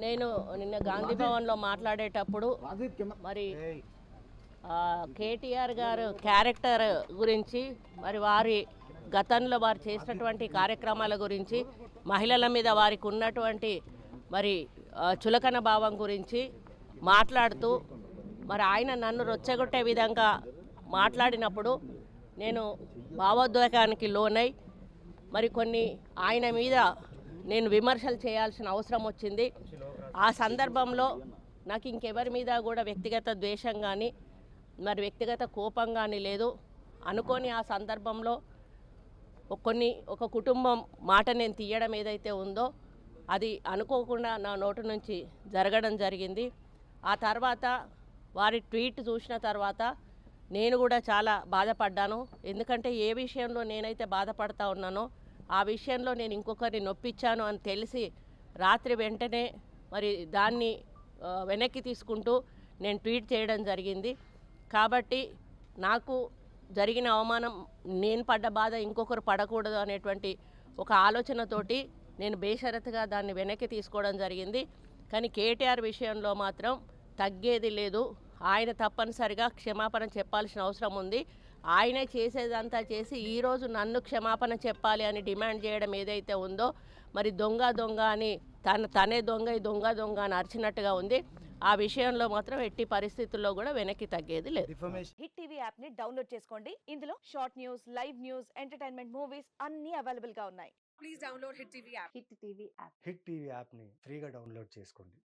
నేను నిన్న గాంధీ భవన్లో మాట్లాడేటప్పుడు మరి కేటీఆర్ గారు క్యారెక్టర్ గురించి, మరి వారి గతంలో వారు చేసినటువంటి కార్యక్రమాల గురించి, మహిళల మీద వారికి ఉన్నటువంటి మరి చులకన భావం గురించి మాట్లాడుతూ మరి ఆయన నన్ను రొచ్చగొట్టే విధంగా మాట్లాడినప్పుడు నేను భావోద్వేగానికి లోనై మరి కొన్ని ఆయన మీద నేను విమర్శలు చేయాల్సిన అవసరం వచ్చింది. ఆ సందర్భంలో నాకు ఇంకెవరి మీద కూడా వ్యక్తిగత ద్వేషం కానీ మరి వ్యక్తిగత కోపం కానీ లేదు. అనుకోని ఆ సందర్భంలో ఒక కుటుంబం మాట నేను తీయడం ఏదైతే ఉందో అది అనుకోకుండా నా నోటి నుంచి జరగడం జరిగింది. ఆ తర్వాత వారి ట్వీట్ చూసిన తర్వాత నేను కూడా చాలా బాధపడ్డాను. ఎందుకంటే ఏ విషయంలో నేనైతే బాధపడతా ఉన్నానో ఆ విషయంలో నేను ఇంకొకరిని నొప్పించాను అని తెలిసి రాత్రి వెంటనే మరి దాన్ని వెనక్కి తీసుకుంటూ నేను ట్వీట్ చేయడం జరిగింది. కాబట్టి నాకు జరిగిన అవమానం, నేను పడ్డ బాధ ఇంకొకరు పడకూడదు అనేటువంటి ఒక ఆలోచనతోటి నేను బేషరతుగా దాన్ని వెనక్కి తీసుకోవడం జరిగింది. కానీ కేటీఆర్ విషయంలో మాత్రం తగ్గేది లేదు. ఆయన తప్పనిసరిగా క్షమాపణ చెప్పాల్సిన అవసరం ఉంది. ఆయనే చేసేదంతా చేసి ఈరోజు నన్ను క్షమాపణ చెప్పాలి అని డిమాండ్ చేయడం ఏదైతే ఉందో మరి దొంగ అని తనే దొంగ అని అరిచినట్టుగా ఉంది. ఆ విషయంలో మాత్రం ఎట్టి పరిస్థితుల్లో కూడా వెనక్కి తగ్గేది లేదు. హిట్ టీవీ యాప్ ని డౌన్లోడ్ చేసుకోండి. ఇందులో short news, live news, entertainment movies అన్ని అవైలబుల్ గా ఉన్నాయి. Please download hit TV app. Hit TV app ని ఫ్రీగా డౌన్లోడ్ చేసుకోండి.